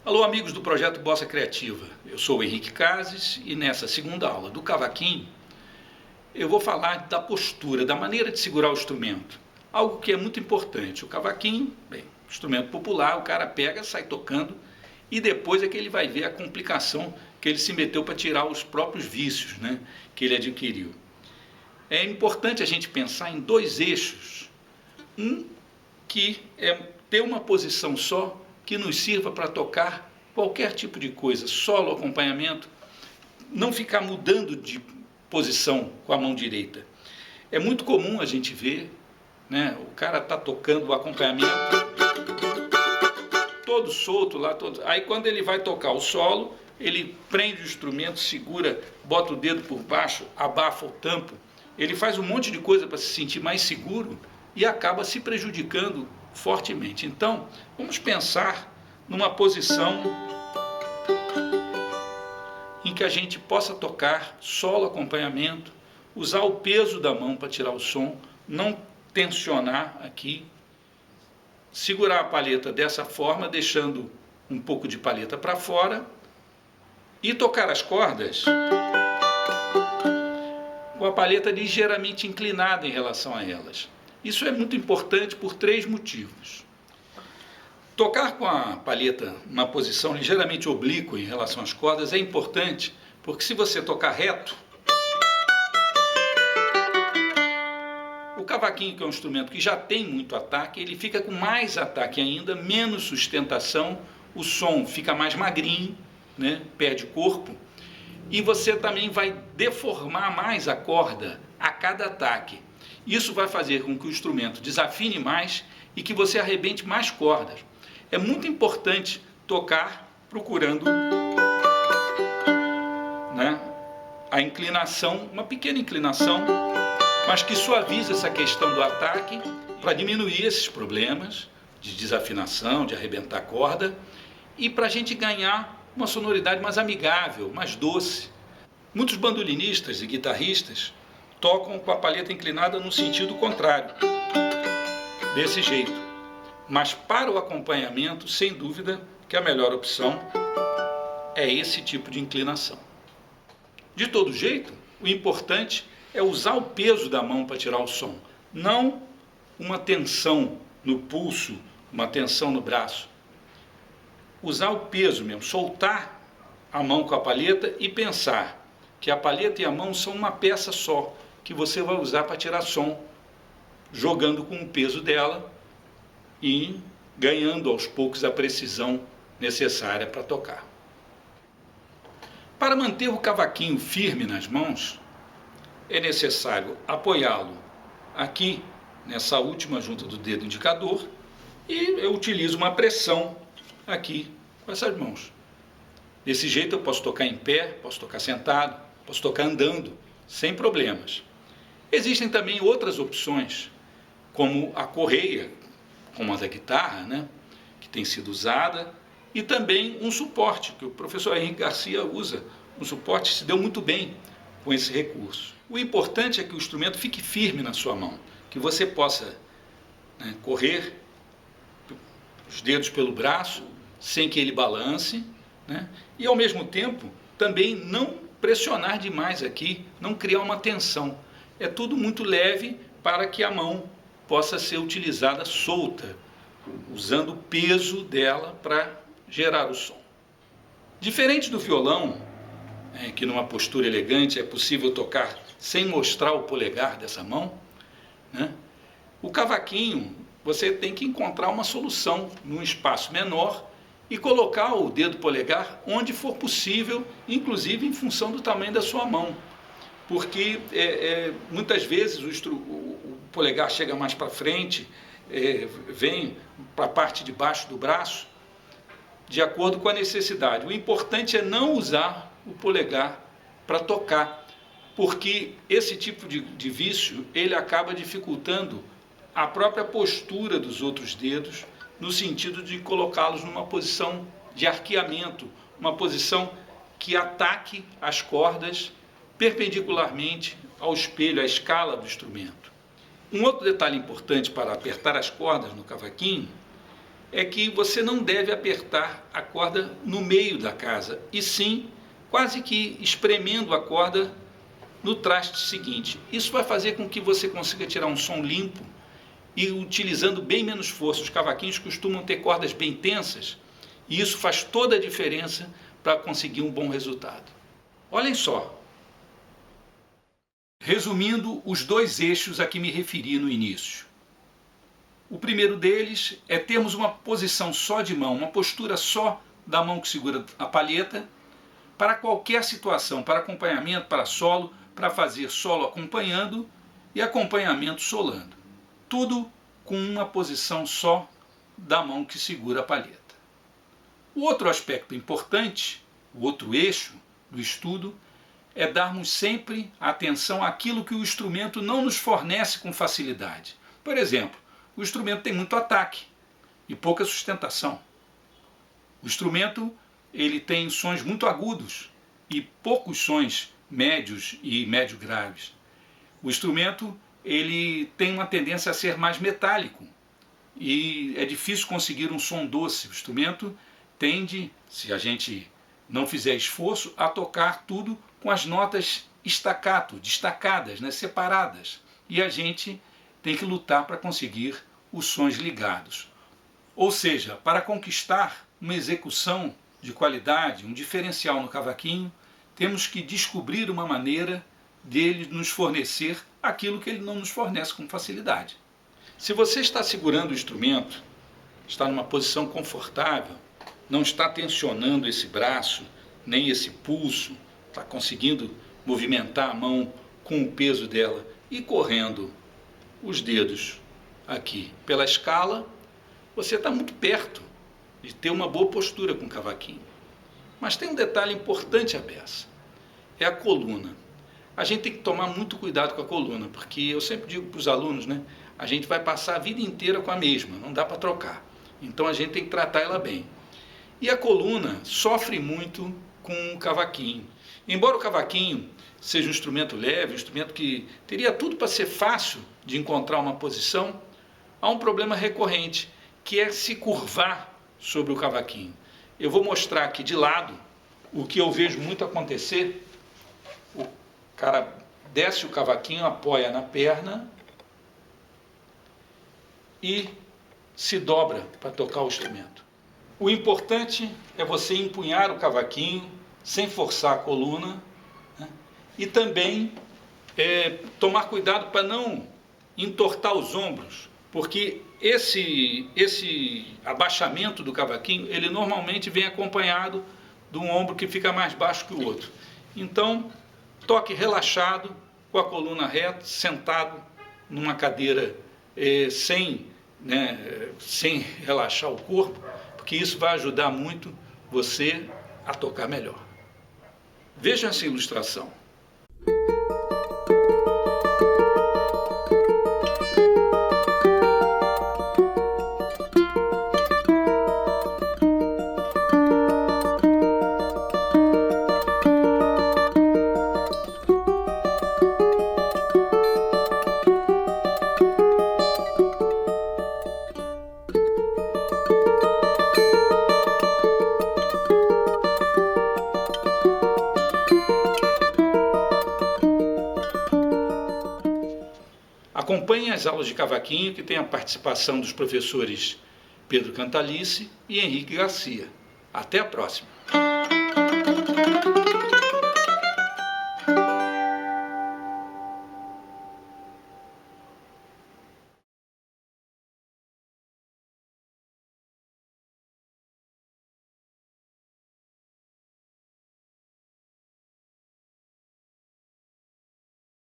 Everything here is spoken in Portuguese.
Alô, amigos do Projeto Bossa Criativa. Eu sou o Henrique Cases e nessa segunda aula do cavaquinho eu vou falar da postura, da maneira de segurar o instrumento. Algo que é muito importante. O cavaquinho, bem, instrumento popular, o cara pega, sai tocando e depois é que ele vai ver a complicação que ele se meteu para tirar os próprios vícios, né, que ele adquiriu. É importante a gente pensar em dois eixos. Um que é ter uma posição só que nos sirva para tocar qualquer tipo de coisa, solo, acompanhamento, não ficar mudando de posição com a mão direita. É muito comum a gente ver, né, o cara está tocando o acompanhamento todo solto lá, aí quando ele vai tocar o solo, ele prende o instrumento, segura, bota o dedo por baixo, abafa o tampo, ele faz um monte de coisa para se sentir mais seguro e acaba se prejudicando fortemente. Então, vamos pensar numa posição em que a gente possa tocar solo acompanhamento, usar o peso da mão para tirar o som, não tensionar aqui, segurar a palheta dessa forma, deixando um pouco de palheta para fora e tocar as cordas com a palheta ligeiramente inclinada em relação a elas. Isso é muito importante por três motivos. Tocar com a palheta numa posição ligeiramente oblíqua em relação às cordas é importante, porque se você tocar reto, o cavaquinho, que é um instrumento que já tem muito ataque, ele fica com mais ataque ainda, menos sustentação, o som fica mais magrinho, né, perde corpo, e você também vai deformar mais a corda a cada ataque. Isso vai fazer com que o instrumento desafine mais e que você arrebente mais cordas. É muito importante tocar procurando, né, a inclinação, uma pequena inclinação, mas que suavize essa questão do ataque para diminuir esses problemas de desafinação, de arrebentar a corda e para a gente ganhar uma sonoridade mais amigável, mais doce. Muitos bandolinistas e guitarristas tocam com a palheta inclinada no sentido contrário, desse jeito. Mas para o acompanhamento, sem dúvida, que a melhor opção é esse tipo de inclinação. De todo jeito, o importante é usar o peso da mão para tirar o som, não uma tensão no pulso, uma tensão no braço. Usar o peso mesmo, soltar a mão com a palheta e pensar que a palheta e a mão são uma peça só, que você vai usar para tirar som, jogando com o peso dela e ganhando aos poucos a precisão necessária para tocar. Para manter o cavaquinho firme nas mãos, é necessário apoiá-lo aqui, nessa última junta do dedo indicador, e eu utilizo uma pressão aqui com essas mãos. Desse jeito eu posso tocar em pé, posso tocar sentado, posso tocar andando, sem problemas. Existem também outras opções, como a correia, como a da guitarra, né, que tem sido usada, e também um suporte, que o professor Henrique Garcia usa. Um suporte que se deu muito bem com esse recurso. O importante é que o instrumento fique firme na sua mão, que você possa, né, correr os dedos pelo braço, sem que ele balance, né, e ao mesmo tempo também não pressionar demais aqui, não criar uma tensão. É tudo muito leve para que a mão possa ser utilizada solta, usando o peso dela para gerar o som. Diferente do violão, que numa postura elegante é possível tocar sem mostrar o polegar dessa mão, né, o cavaquinho você tem que encontrar uma solução num espaço menor e colocar o dedo polegar onde for possível, inclusive em função do tamanho da sua mão. Porque muitas vezes o polegar chega mais para frente, vem para a parte de baixo do braço, de acordo com a necessidade. O importante é não usar o polegar para tocar, porque esse tipo de vício, ele acaba dificultando a própria postura dos outros dedos, no sentido de colocá-los numa posição de arqueamento, uma posição que ataque as cordas perpendicularmente ao espelho, à escala do instrumento. Um outro detalhe importante para apertar as cordas no cavaquinho é que você não deve apertar a corda no meio da casa, e sim quase que espremendo a corda no traste seguinte. Isso vai fazer com que você consiga tirar um som limpo e utilizando bem menos força. Os cavaquinhos costumam ter cordas bem tensas e isso faz toda a diferença para conseguir um bom resultado. Olhem só. Resumindo os dois eixos a que me referi no início. O primeiro deles é termos uma posição só de mão, uma postura só da mão que segura a palheta para qualquer situação, para acompanhamento, para solo, para fazer solo acompanhando e acompanhamento solando. Tudo com uma posição só da mão que segura a palheta. O outro aspecto importante, o outro eixo do estudo, é darmos sempre atenção àquilo que o instrumento não nos fornece com facilidade. Por exemplo, o instrumento tem muito ataque e pouca sustentação. O instrumento ele tem sons muito agudos e poucos sons médios e médio graves. O instrumento ele tem uma tendência a ser mais metálico e é difícil conseguir um som doce. O instrumento tende, se a gente não fizer esforço, a tocar tudo com as notas staccato, destacadas, né, separadas. E a gente tem que lutar para conseguir os sons ligados. Ou seja, para conquistar uma execução de qualidade, um diferencial no cavaquinho, temos que descobrir uma maneira dele nos fornecer aquilo que ele não nos fornece com facilidade. Se você está segurando o instrumento, está numa posição confortável, não está tensionando esse braço, nem esse pulso, está conseguindo movimentar a mão com o peso dela e correndo os dedos aqui pela escala, você está muito perto de ter uma boa postura com o cavaquinho. Mas tem um detalhe importante à beça, é a coluna. A gente tem que tomar muito cuidado com a coluna, porque eu sempre digo para os alunos, né, a gente vai passar a vida inteira com a mesma, não dá para trocar. Então a gente tem que tratar ela bem. E a coluna sofre muito com o cavaquinho. Embora o cavaquinho seja um instrumento leve, um instrumento que teria tudo para ser fácil de encontrar uma posição, há um problema recorrente, que é se curvar sobre o cavaquinho. Eu vou mostrar aqui de lado o que eu vejo muito acontecer. O cara desce o cavaquinho, apoia na perna e se dobra para tocar o instrumento. O importante é você empunhar o cavaquinho sem forçar a coluna, né? E também tomar cuidado para não entortar os ombros, porque esse abaixamento do cavaquinho, ele normalmente vem acompanhado de um ombro que fica mais baixo que o outro. Então, toque relaxado, com a coluna reta, sentado numa cadeira sem relaxar o corpo, porque isso vai ajudar muito você a tocar melhor. Vejam essa ilustração. Acompanhe as aulas de cavaquinho, que tem a participação dos professores Pedro Cantalice e Henrique Garcia. Até a próxima!